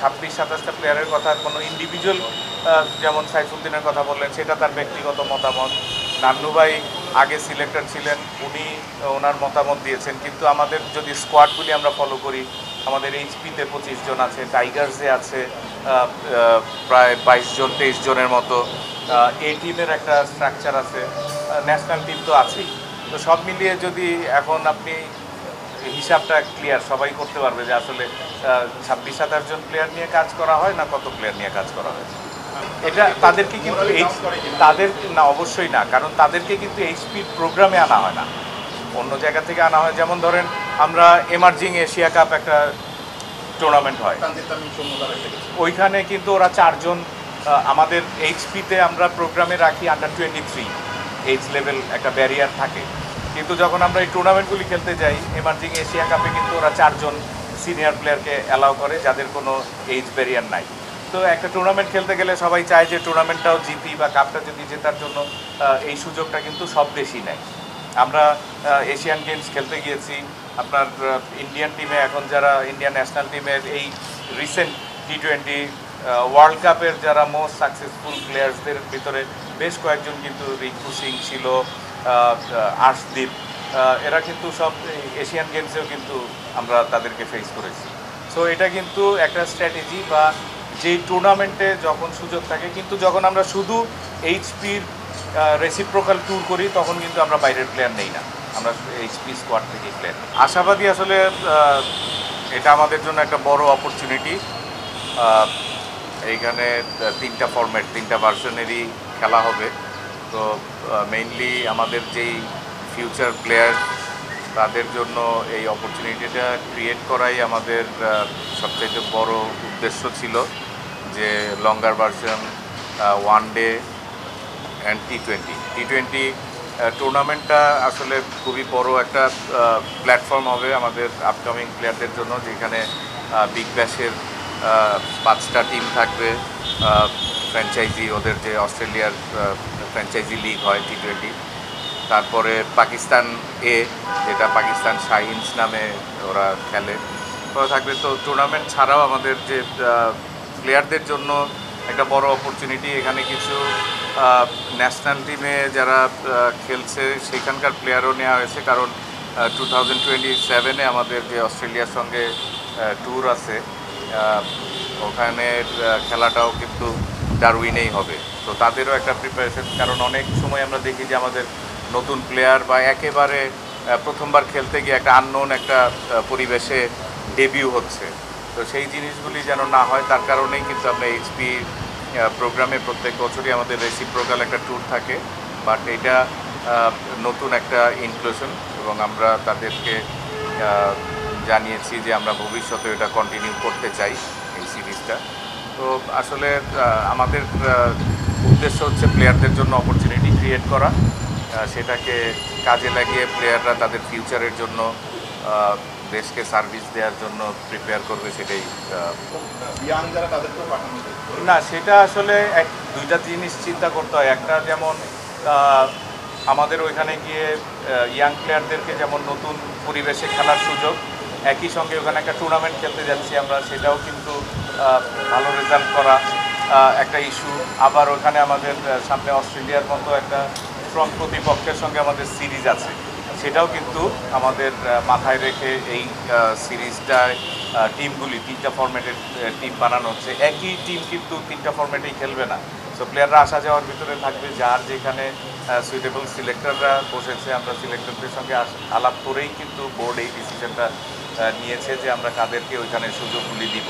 26-27টা প্লেয়ারের কথা কোনো ইন্ডিভিজুয়াল যেমন সাইফুদ্দিনের কথা বললেন সেটা তার ব্যক্তিগত মতামত। নান্নু ভাই আগে সিলেক্টর ছিলেন, উনি ওনার মতামত দিয়েছেন, কিন্তু আমাদের যদি স্কোয়াডগুলি আমরা ফলো করি, আমাদের এইচপিতে 25 জন আছে, টাইগার্সে আছে প্রায় 22 জন 23 জনের মতো, এ টিমের একটা স্ট্রাকচার আছে, ন্যাশনাল টিম তো আছেই। তো সব মিলিয়ে যদি এখন আপনি হিসাবটা ক্লিয়ার সবাই করতে পারবে যে আসলে 26-27 জন প্লেয়ার নিয়ে কাজ করা হয় না কত প্লেয়ার নিয়ে কাজ করা হয়। এটা তাদেরকে কিন্তু তাদের না, অবশ্যই না, কারণ তাদেরকে কিন্তু এইচপির প্রোগ্রামে আনা হয় না, অন্য জায়গা থেকে আনা হয়। যেমন ধরেন আমরা এমার্জিং এশিয়া কাপ একটা টুর্নামেন্ট হয়, ওইখানে কিন্তু ওরা 4 জন আমাদের এইচপিতে আমরা প্রোগ্রামে রাখি আন্ডার-23 এইজ লেভেল, একটা ব্যারিয়ার থাকে, কিন্তু যখন আমরা এই টুর্নামেন্টগুলি খেলতে যাই এমার্জিং এশিয়া কাপে কিন্তু ওরা 4 জন সিনিয়র প্লেয়ারকে অ্যালাউ করে যাদের কোনো এইজ ব্যারিয়ার নাই। তো একটা টুর্নামেন্ট খেলতে গেলে সবাই চায় যে টুর্নামেন্টটাও জিতি বা কাপটা যদি জেতার জন্য এই সুযোগটা কিন্তু সব দেশই নেয়। আমরা এশিয়ান গেমস খেলতে গিয়েছি, আপনার ইন্ডিয়ান টিমে এখন যারা ইন্ডিয়ান ন্যাশনাল টিমের এই রিসেন্ট টি20 ওয়ার্ল্ড কাপের যারা মোস্ট সাকসেসফুল প্লেয়ার্সদের ভিতরে বেশ কয়েকজন কিন্তু রিঙ্কু সিং ছিল, আর্শদীপ, এরা কিন্তু সব এশিয়ান গেমসেও কিন্তু আমরা তাদেরকে ফেস করেছি। সো এটা কিন্তু একটা স্ট্র্যাটেজি বা যেই টুর্নামেন্টে যখন সুযোগ থাকে, কিন্তু যখন আমরা শুধু এইচপির রেসিপ্রোকাল ট্যুর করি তখন কিন্তু আমরা বাইরের প্লেয়ার নেই না, আমরা এইচপি স্কোয়াড থেকেই প্লেয়ার। আশাবাদী আসলে এটা আমাদের জন্য একটা বড় অপরচুনিটি। এইখানে 3টা ফরম্যাট 3টা ভার্সনেরই খেলা হবে। তো মেইনলি আমাদের যেই ফিউচার প্লেয়ার তাদের জন্য এই অপরচুনিটিটা ক্রিয়েট করাই আমাদের সবচেয়ে বড় উদ্দেশ্য ছিল, যে longer version one day and টি20 টুর্নামেন্টটা আসলে খুবই বড় একটা প্ল্যাটফর্ম হবে আমাদের আপকামিং প্লেয়ারদের জন্য, যেখানে বিগ ব্যাশের 5টা টিম থাকবে, ফ্র্যাঞ্চাইজি, ওদের যে অস্ট্রেলিয়ার ফ্র্যাঞ্চাইজি লিগ হয় টি20, তারপরে পাকিস্তান এ, যেটা পাকিস্তান শাহিনস নামে ওরা খেলে, ওরা থাকবে। তো টুর্নামেন্ট ছাড়াও আমাদের যে প্লেয়ারদের জন্য একটা বড় অপরচুনিটি, এখানে কিছু ন্যাশনাল টিমে যারা খেলছে সেখানকার প্লেয়ারও নেওয়া হয়েছে, কারণ 2027-এ আমাদের যে অস্ট্রেলিয়ার সঙ্গে ট্যুর আছে, ওখানে খেলাটাও কিন্তু ডারউইনেই হবে। তো তাদেরও একটা প্রিপারেশন, কারণ অনেক সময় আমরা দেখি যে আমাদের নতুন প্লেয়ার বা একেবারে প্রথমবার খেলতে গিয়ে একটা আননোন একটা পরিবেশে ডেবিউ হচ্ছে, তো সেই জিনিসগুলি যেন না হয় তার কারণেই কিন্তু আমরা এইচপি প্রোগ্রামে প্রত্যেক বছরই আমাদের রেসিপ্রোকাল একটা ট্যুর থাকে, বাট এটা নতুন একটা ইনক্লুশন, এবং আমরা তাদেরকে জানিয়েছি যে আমরা ভবিষ্যতে এটা কন্টিনিউ করতে চাই এই সিরিজটা। তো আসলে আমাদের উদ্দেশ্য হচ্ছে প্লেয়ারদের জন্য অপরচুনিটি ক্রিয়েট করা, সেটাকে কাজে লাগিয়ে প্লেয়াররা তাদের ফিউচারের জন্য দেশকে সার্ভিস দেওয়ার জন্য প্রিপেয়ার করবে, সেটাই। না, সেটা আসলে দুইটা জিনিস চিন্তা করতে হয়। একটা যেমন আমাদের ওইখানে গিয়ে ইয়াং প্লেয়ারদেরকে যেমন নতুন পরিবেশে খেলার সুযোগ, একই সঙ্গে ওখানে একটা টুর্নামেন্ট খেলতে যাচ্ছি আমরা, সেটাও কিন্তু ভালো রেজাল্ট করা একটা ইস্যু। আবার ওখানে আমাদের সামনে অস্ট্রেলিয়ার মতো একটা স্ট্রং প্রতিপক্ষের সঙ্গে আমাদের সিরিজ আছে, সেটাও কিন্তু আমাদের মাথায় রেখে এই সিরিজটায় টিমগুলি 3টা ফরম্যাটের টিম বানানো হচ্ছে। একই টিম কিন্তু 3টা ফরম্যাটেই খেলবে না, সো প্লেয়াররা আসা যাওয়ার ভিতরে থাকবে, যার যেখানে সুইটেবল সিলেক্টররা বসেছে, আমরা সিলেক্টরদের সঙ্গে আলাপ করেই কিন্তু বোর্ড এই ডিসিশনটা নিয়েছে যে আমরা কাদেরকে ওইখানে সুযোগগুলি দিব।